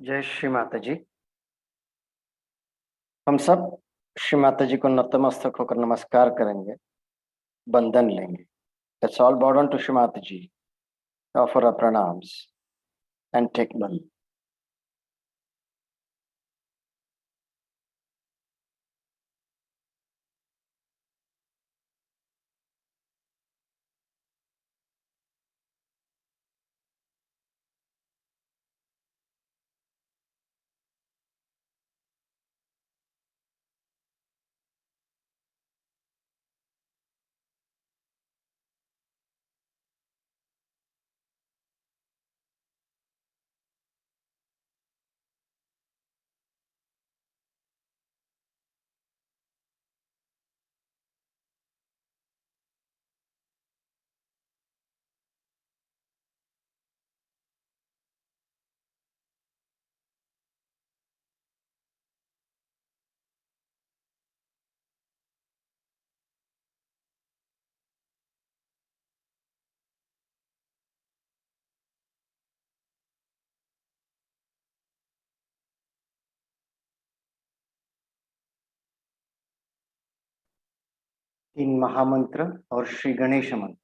जय श्री माता जी। हम सब श्री माता जी को नतमस्तक होकर नमस्कार करेंगे, बंधन लेंगे। Let's all bow down to Shri Mata Ji, offer our pranams and take one. 3 महामंत्र और श्री गणेश मंत्र।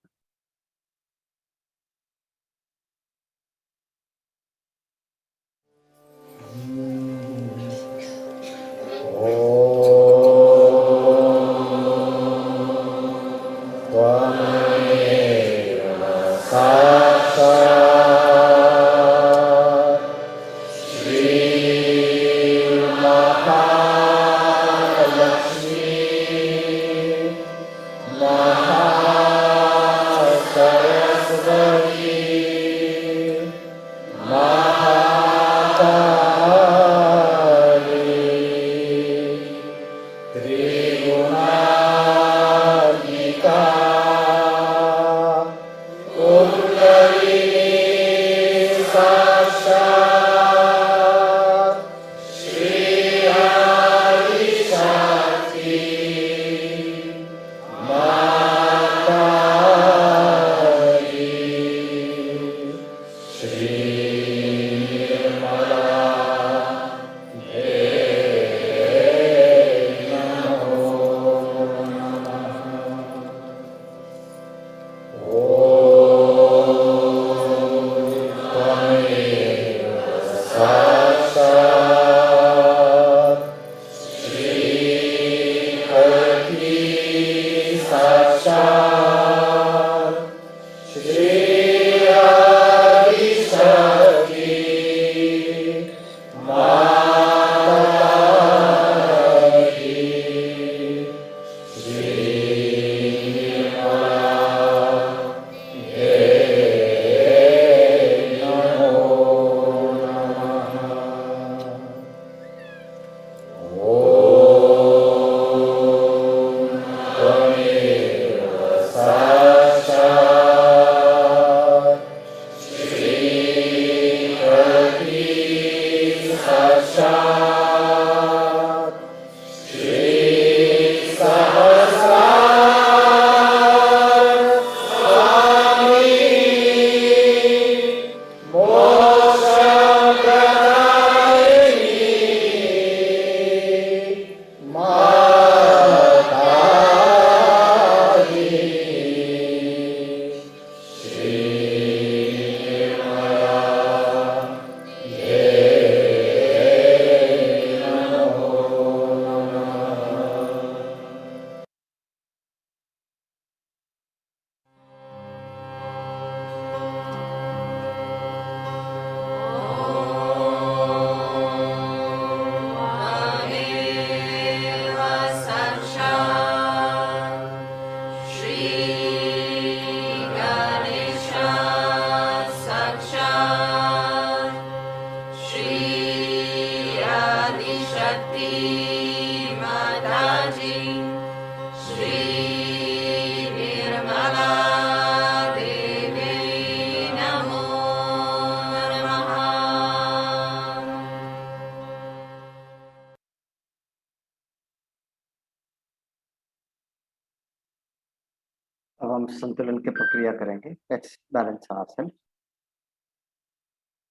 अब हम संतुलन की प्रक्रिया करेंगे। Let's balance ourselves.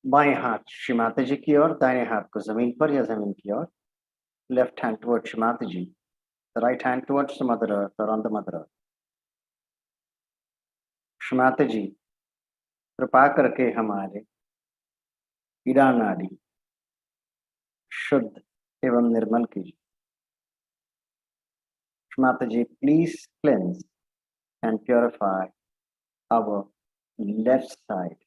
बाएं हाथ श्री माता जी की ओर, दाहिने हाथ को जमीन पर या जमीन की ओर. Left hand towards Shri Mata ji, the right hand towards the Mother Earth or on the Mother Earth. Shri Mata ji, कृपा करके हमारे ईड़ा नाड़ी शुद्ध एवं निर्मल कीजिए. Shri Mata ji, please cleanse and purify our left side.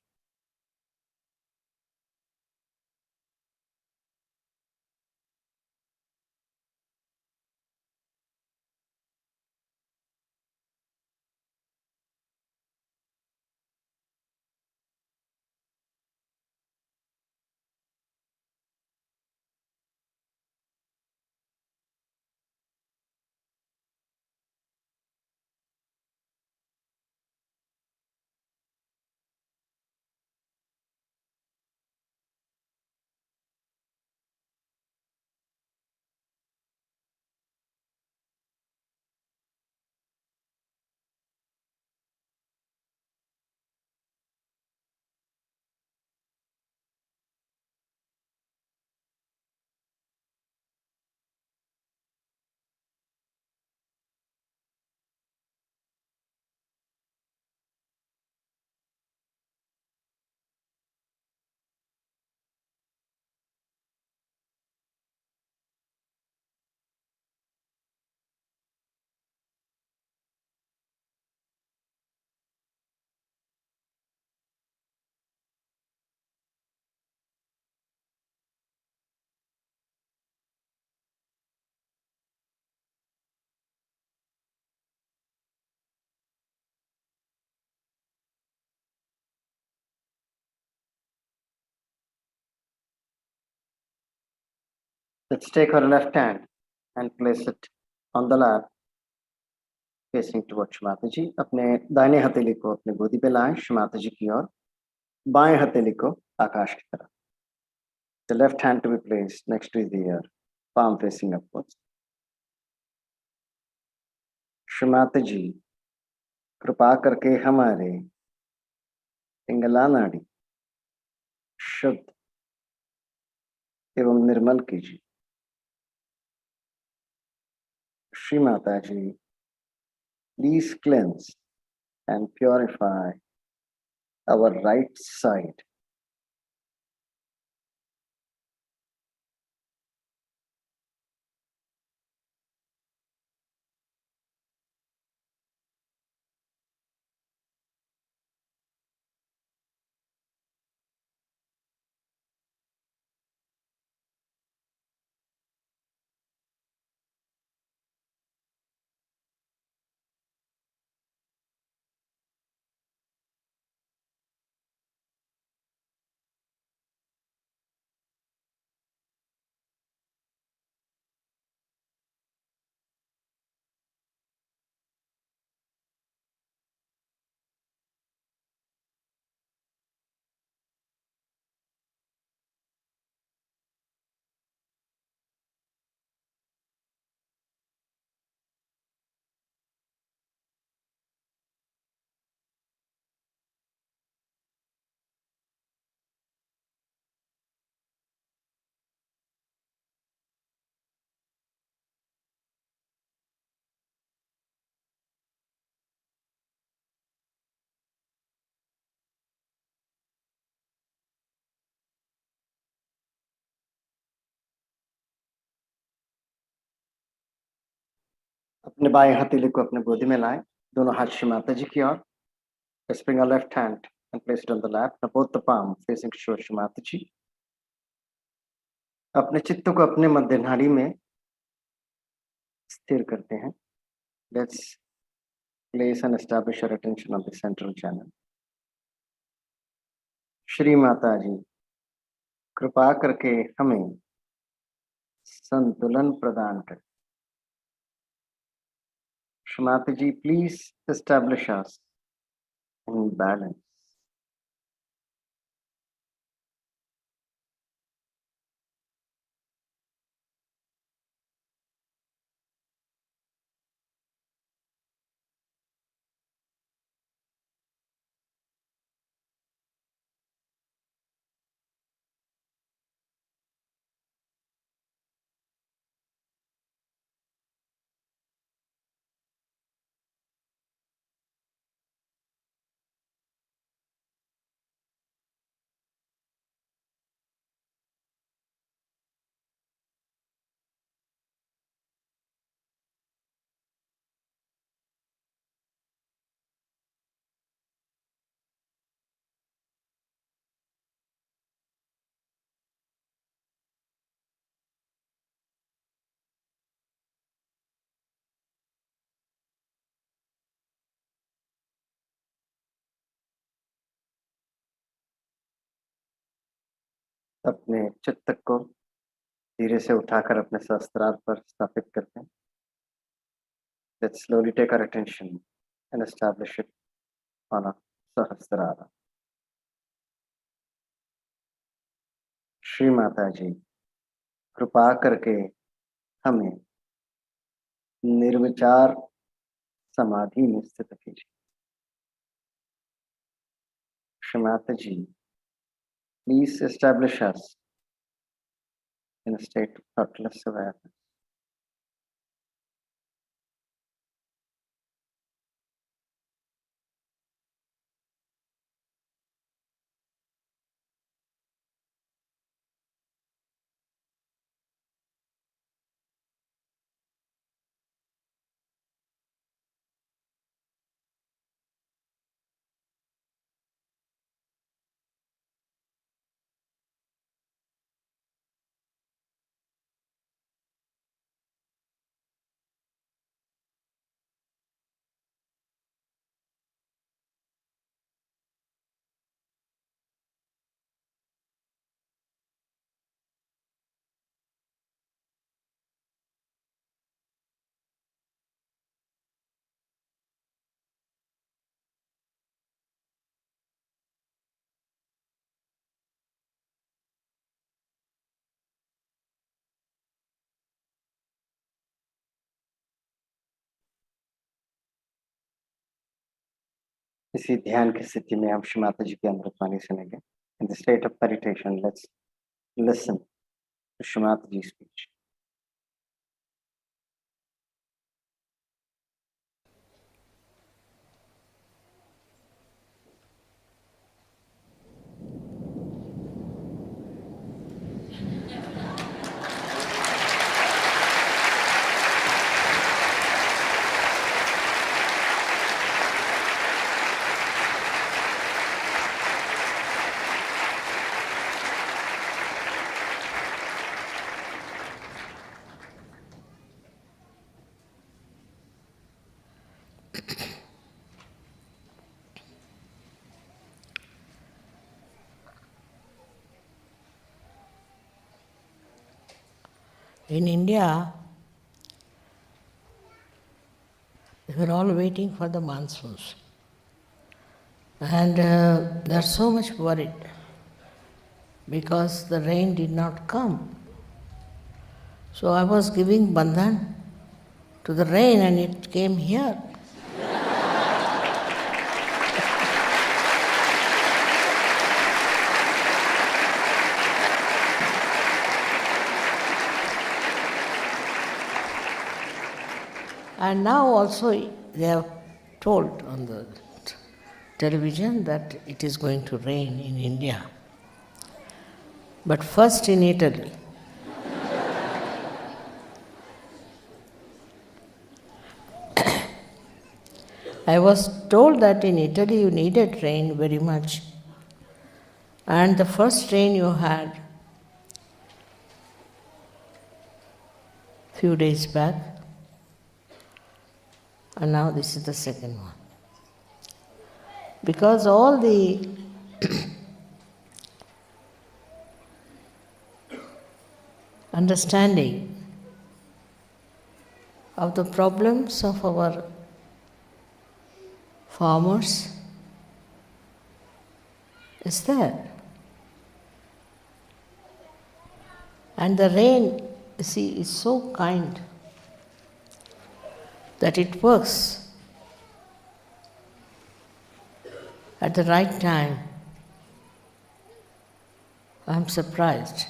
Let's take our left hand and place it on the lap, facing towards Shri Mata ji. अपने दाहिने हथेली को अपने गोदी पे लाएं श्री माता जी की ओर, बाएं हथेली को आकाश की तरफ. The left hand to be placed next to the ear, palm facing upwards. Shri Mata जी, कृपा करके हमारे पिंगला नाड़ी शुद्ध एवं निर्मल कीजिए. Shri Mata ji, please cleanse and purify our right side. अपने बाएं हथेली को अपने गोदी में लाएं, दोनों हाथ श्री माता जी की ओर. Let's bring our left hand and place it on the lap. Now both the palm facing towards Shri Mata ji. अपने चित्त को अपने मध्य नाड़ी में स्थिर करते हैं. Let's place and establish our attention on the central channel. Shri Mata जी, कृपा करके हमें संतुलन प्रदान करें. Shri Mata ji, please establish us in balance. अपने चित्त को धीरे से उठाकर अपने सहस्त्रार पर स्थापित करते हैं. Let's slowly take our attention and establish it on a Sahasrara. Shri Mata जी कृपा करके हमें निर्विचार समाधि में स्थित कीजिए. श्री माता जी, please establish us in a state of thoughtless awareness. इसी ध्यान की स्थिति में हम श्री माता जी की अमृतवाणी सुनेंगे. In the state of meditation, let's listen to Shri Mataji's speech. In India, they were all waiting for the monsoons. And they're so much worried because the rain did not come. So I was giving bandhan to the rain and it came here. And now also they have told on the television that it is going to rain in India. But first in Italy. I was told that in Italy you needed rain very much. And the first rain you had few days back, and now this is the second one. Because all the understanding of the problems of our farmers is there. And the rain, you see, is so kind that it works at the right time. I'm surprised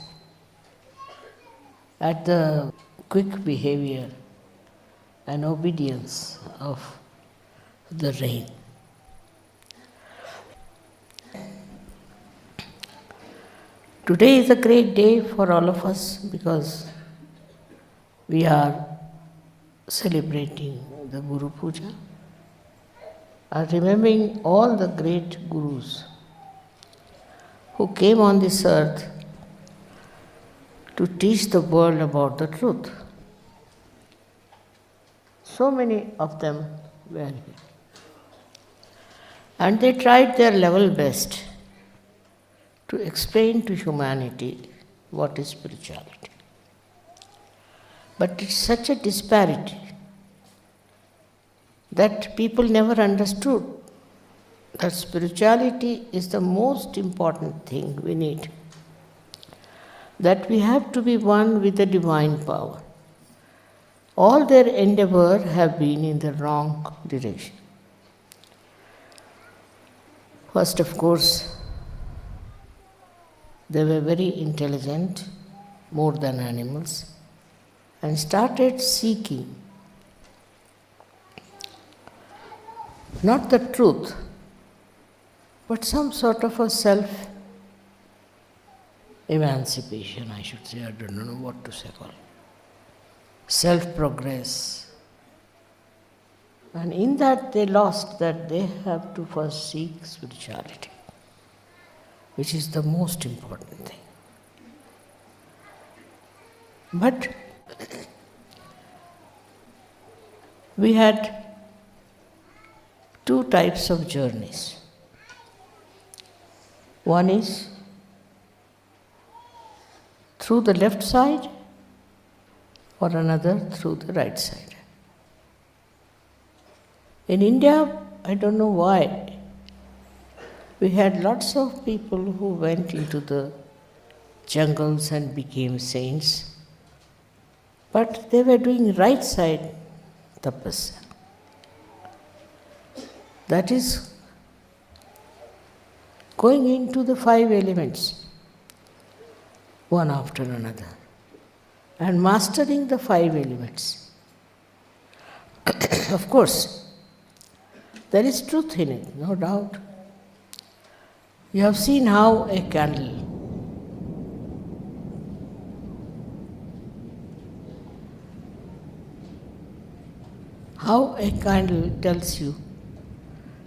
at the quick behavior and obedience of the rain. Today is a great day for all of us because we are celebrating the Guru Puja, are remembering all the great Gurus who came on this earth to teach the world about the truth. So many of them were here. And they tried their level best to explain to humanity what is spirituality. But it's such a disparity that people never understood that spirituality is the most important thing we need. That we have to be one with the divine power. All their endeavor have been in the wrong direction. First, of course, they were very intelligent, more than animals, and started seeking not the truth, but some sort of a self-emancipation, I should say. I don't know what to say called. Self-progress. And in that they lost that they have to first seek spirituality, which is the most important thing. But we had two types of journeys. One is through the left side, or another through the right side. In India, I don't know why, we had lots of people who went into the jungles and became saints, but they were doing right side tapasya. That is going into the 5 elements, one after another, and mastering the 5 elements. Of course, there is truth in it, no doubt. You have seen how a candle tells you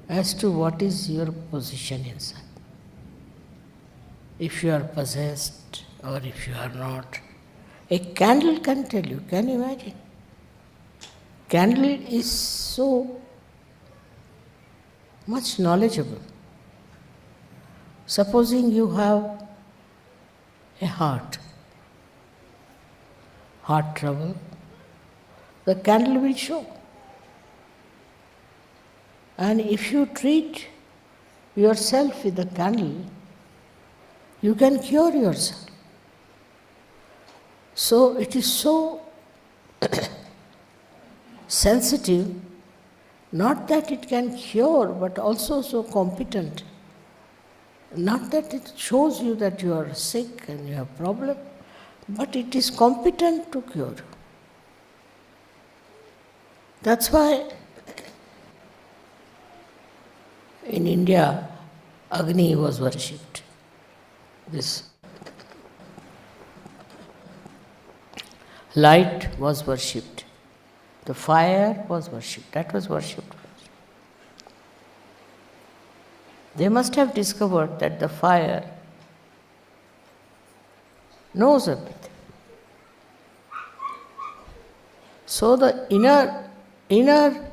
as to what is your position inside. If you are possessed or if you are not. A candle can tell you, can you imagine? Candle is so much knowledgeable. Supposing you have a heart trouble, the candle will show. And if you treat yourself with the candle, you can cure yourself. So it is so sensitive, not that it can cure, but also so competent. Not that it shows you that you are sick and you have problem, but it is competent to cure. That's why in India, Agni was worshipped. This light was worshipped. The fire was worshipped. That was worshipped. They must have discovered that the fire knows everything. So the inner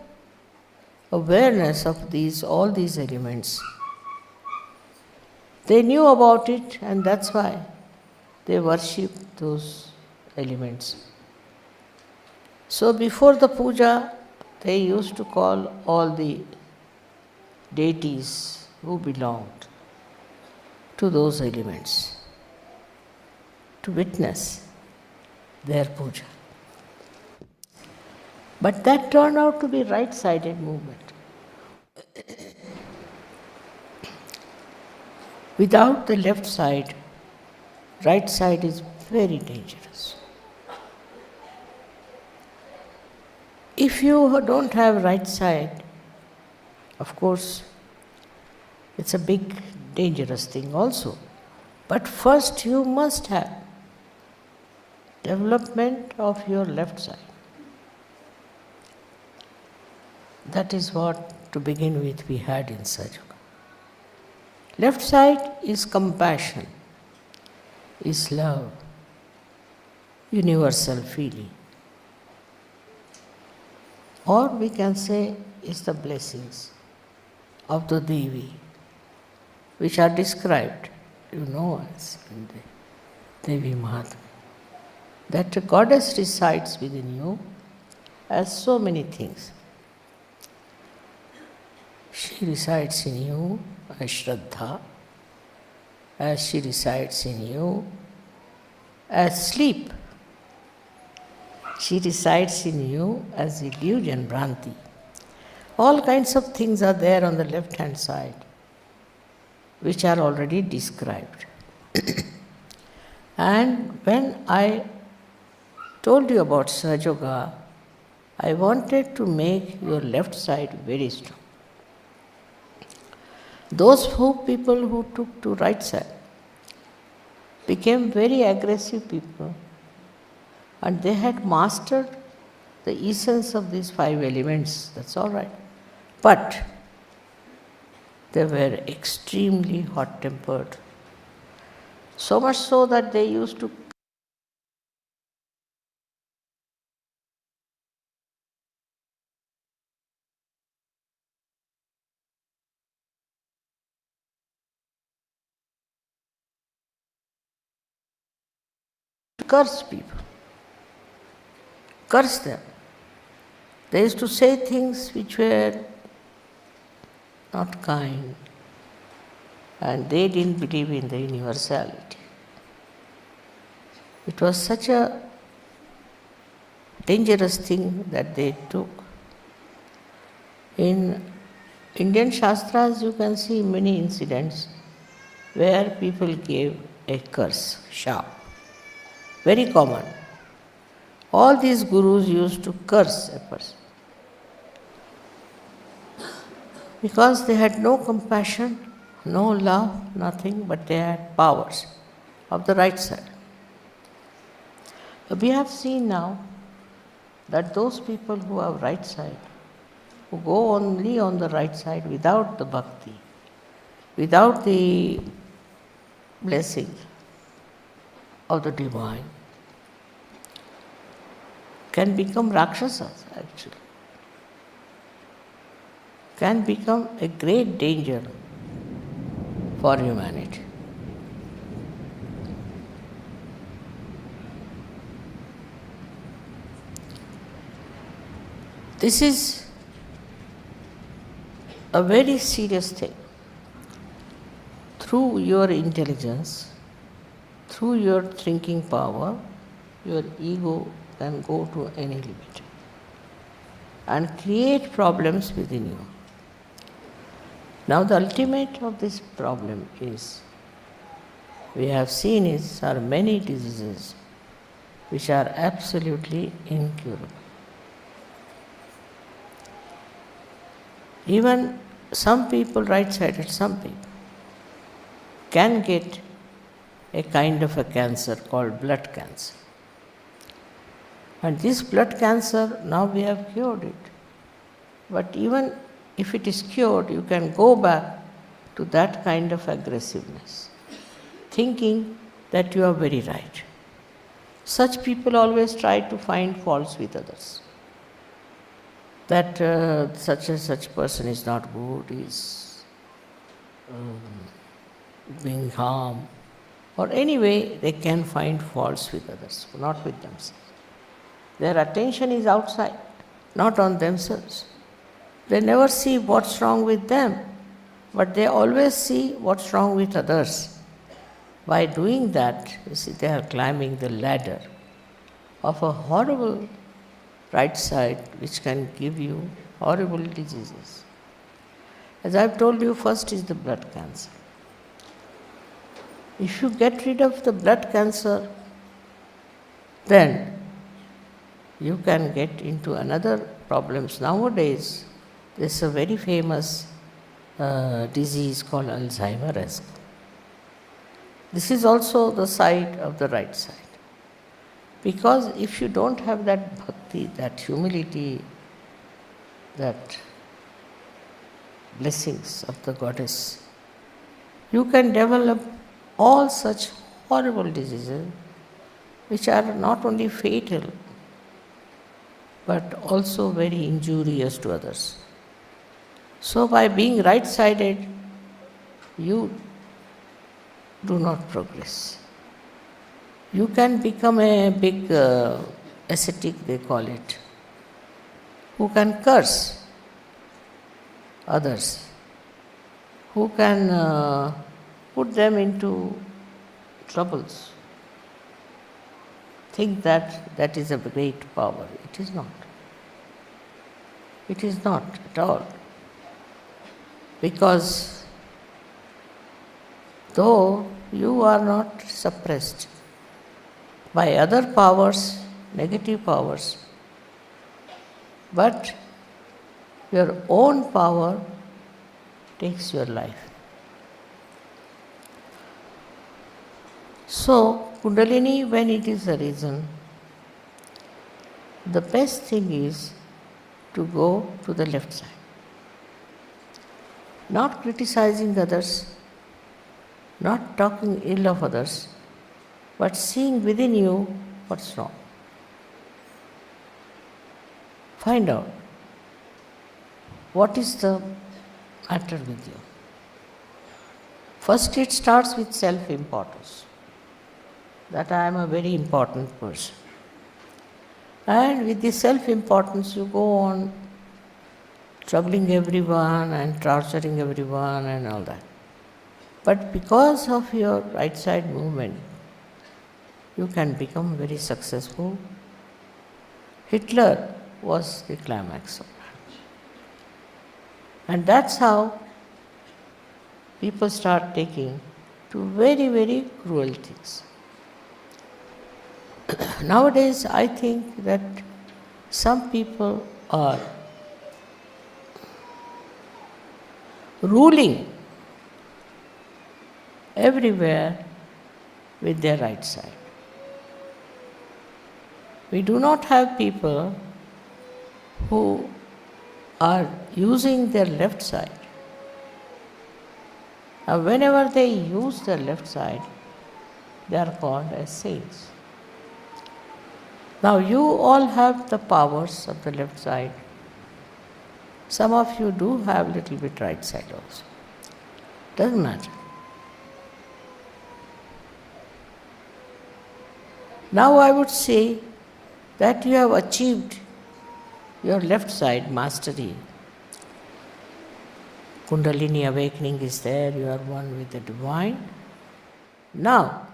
awareness of all these elements, they knew about it, and that's why they worshipped those elements. So before the puja, they used to call all the deities who belonged to those elements to witness their puja. But that turned out to be right-sided movement. Without the left side, right side is very dangerous. If you don't have right side, of course, it's a big dangerous thing also. But first you must have development of your left side. That is what, to begin with, we had in Sahaja. Left side is compassion, is love, universal feeling. Or we can say is the blessings of the Devi, which are described, as in Devi Mahatma. That goddess resides within you as so many things. She resides in you as Shraddha, as she resides in you as sleep. She resides in you as illusion, Bhranti. All kinds of things are there on the left hand side, which are already described. And when I told you about Sahaja, I wanted to make your left side very strong. Those people who took to right side became very aggressive people, and they had mastered the essence of these 5 elements. That's all right. But they were extremely hot-tempered. So much so that they used to curse people, curse them. They used to say things which were not kind, and they didn't believe in the universality. It was such a dangerous thing that they took. In Indian Shastras, you can see many incidents where people gave a curse, shap. Very common. All these gurus used to curse a person because they had no compassion, no love, nothing, but they had powers of the right side. We have seen now that those people who have right side, who go only on the right side without the bhakti, without the blessing of the divine, can become Rakshasas actually, can become a great danger for humanity. This is a very serious thing. Through your intelligence, through your thinking power, your ego can go to any limit and create problems within you. Now the ultimate of this problem is, we have seen are many diseases which are absolutely incurable. Even some people, right-sided, some people can get a kind of a cancer called blood cancer. And this blood cancer, now we have cured it. But even if it is cured, you can go back to that kind of aggressiveness, thinking that you are very right. Such people always try to find faults with others. That such and such person is not good, is being harmed, or anyway they can find faults with others, not with themselves. Their attention is outside, not on themselves. They never see what's wrong with them, but they always see what's wrong with others. By doing that, you see, they are climbing the ladder of a horrible right side which can give you horrible diseases. As I've told you, first is the blood cancer. If you get rid of the blood cancer, then you can get into another problems. Nowadays, there's a very famous disease called Alzheimer's. This is also the side of the right side. Because if you don't have that bhakti, that humility, that blessings of the goddess, you can develop all such horrible diseases which are not only fatal but also very injurious to others. So by being right-sided, you do not progress. You can become a big ascetic, they call it, who can curse others, who can put them into troubles. Think that that is a great power. It is not. It is not at all. Because though you are not suppressed by other powers, negative powers, but your own power takes your life. So, Kundalini, when it is arisen, the best thing is to go to the left side. Not criticizing others, not talking ill of others, but seeing within you what's wrong. Find out what is the matter with you. First, it starts with self-importance, that I am a very important person. And with this self-importance, you go on troubling everyone and torturing everyone and all that. But because of your right side movement, you can become very successful. Hitler was the climax of that. And that's how people start taking to very, very cruel things. Nowadays, I think that some people are ruling everywhere with their right side. We do not have people who are using their left side. Now, whenever they use their left side, they are called as saints. Now, you all have the powers of the left side. Some of you do have little bit right side also. Doesn't matter. Now I would say that you have achieved your left side mastery. Kundalini awakening is there, you are one with the divine. Now,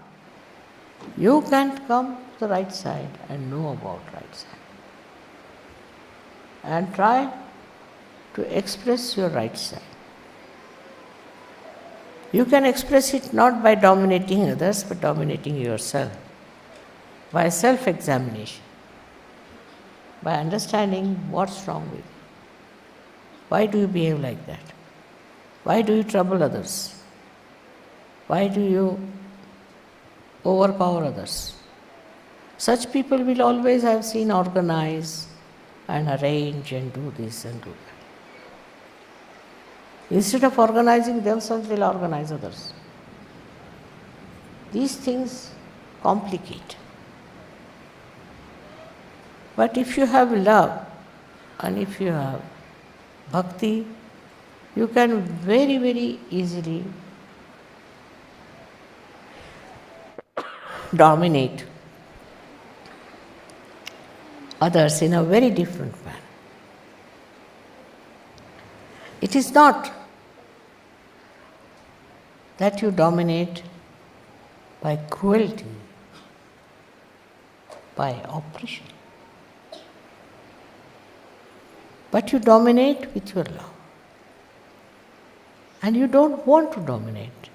you can come to the right side and know about right side. And try to express your right side. You can express it not by dominating others, but dominating yourself. By self-examination. By understanding what's wrong with you. Why do you behave like that? Why do you trouble others? Why do you overpower others? Such people will always, I have seen, organize and arrange and do this and do that. Instead of organizing themselves, they'll organize others. These things complicate. But if you have love and if you have bhakti, you can very, very easily dominate others in a very different manner. It is not that you dominate by cruelty, by oppression, but you dominate with your love. And you don't want to dominate,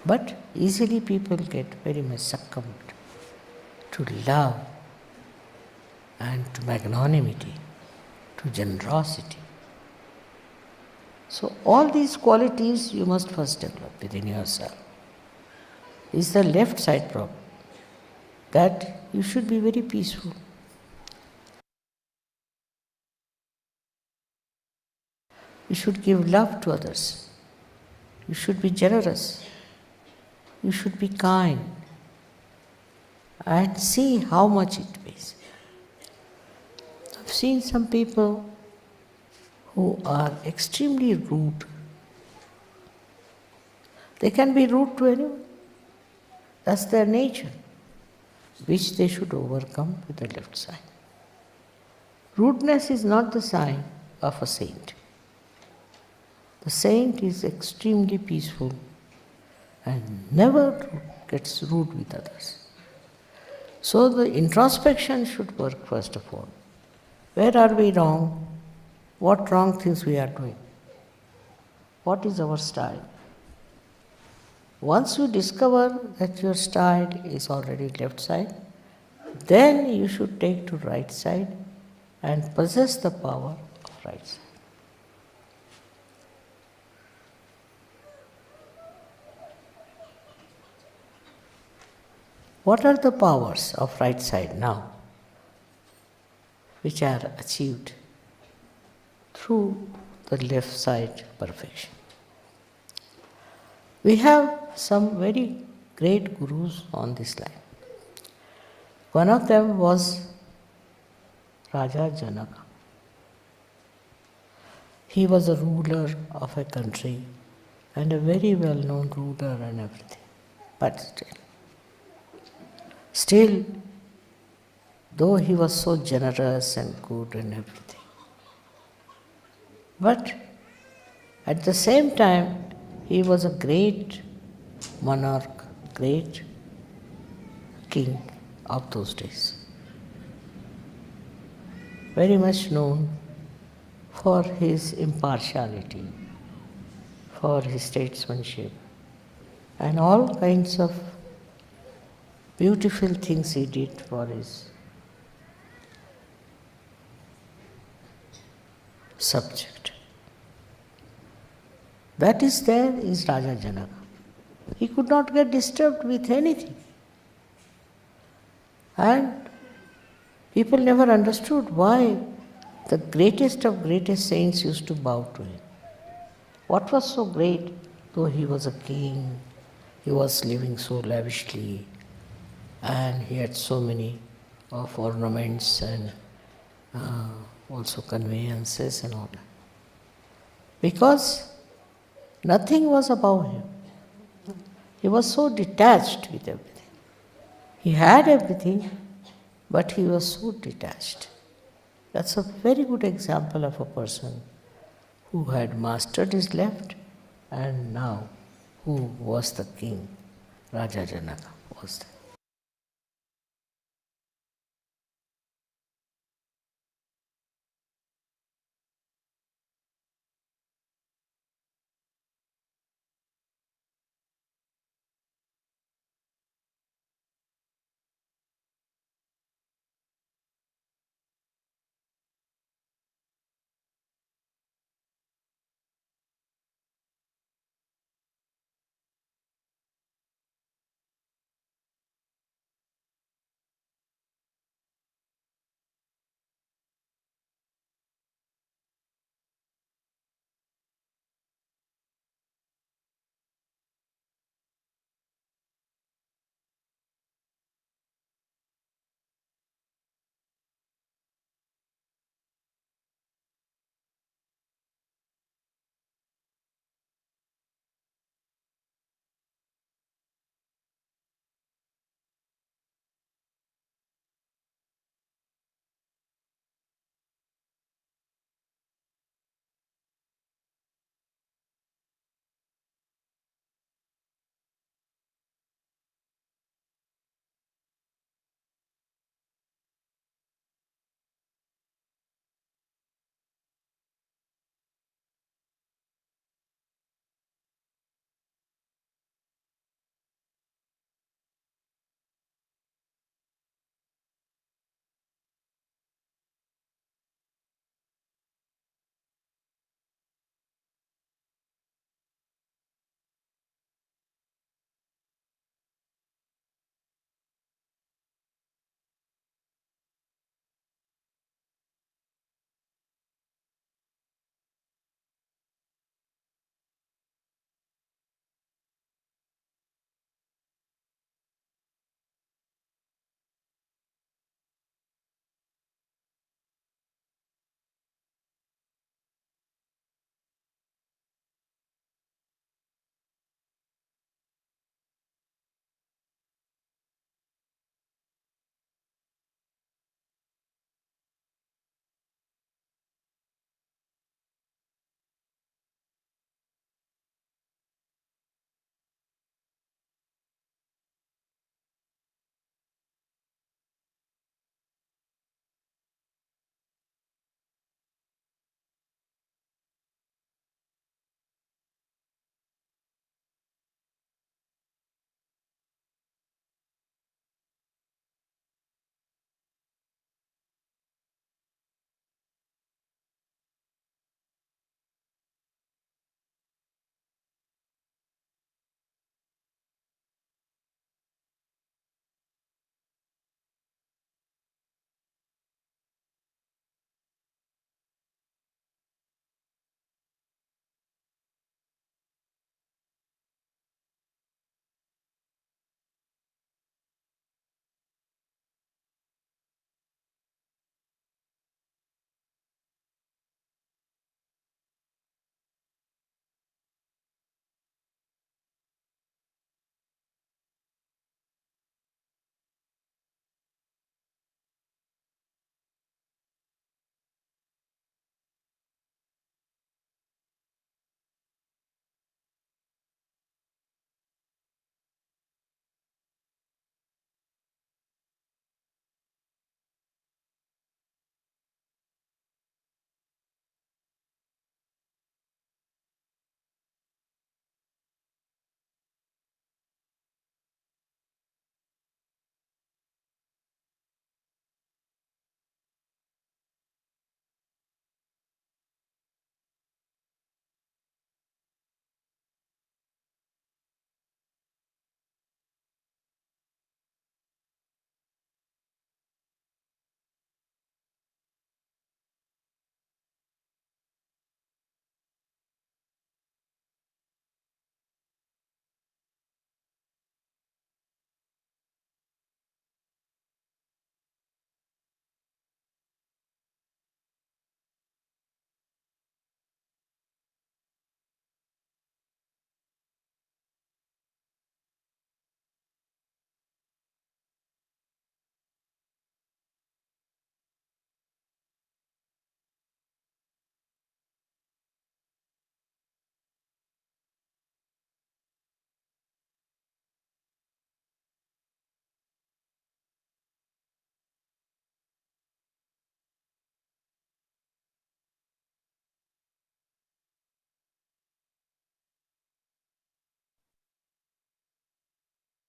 but easily people get very much succumbed to love and to magnanimity, to generosity. So all these qualities you must first develop within yourself. Is the left side problem, that you should be very peaceful. You should give love to others. You should be generous. You should be kind. And see how much it pays. I've seen some people who are extremely rude. They can be rude to anyone. That's their nature. which they should overcome with the left side. Rudeness is not the sign of a saint. The saint is extremely peaceful and never gets rude with others. So the introspection should work first of all. Where are we wrong? What wrong things we are doing? What is our style? Once you discover that your style is already left side, then you should take to right side and possess the power of right side. What are the powers of right side now, which are achieved through the left side perfection? We have some very great gurus on this line. One of them was Raja Janaka. He was a ruler of a country and a very well-known ruler and everything. But still, though he was so generous and good and everything, but at the same time, he was a great monarch, great king of those days. Very much known for his impartiality, for his statesmanship, and all kinds of beautiful things he did for his subject. That is there is Raja Janaka. He could not get disturbed with anything. And people never understood why the greatest of greatest saints used to bow to him. What was so great? Though he was a king, he was living so lavishly, and he had so many of ornaments and also conveyances and all that. Because nothing was above him. He was so detached with everything. He had everything, but he was so detached. That's a very good example of a person who had mastered his left and now who was the king. Raja Janaka was the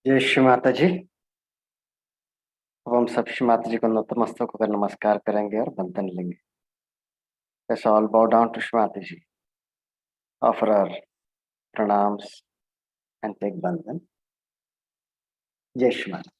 जय श्री माता जी। अब हम सब श्री माता जी को नतमस्तक होकर नमस्कार करेंगे और बंधन लेंगे। Let's all bow down to Shri Mata ji, offer our pranams and take bandhan. Jai Shri Mata.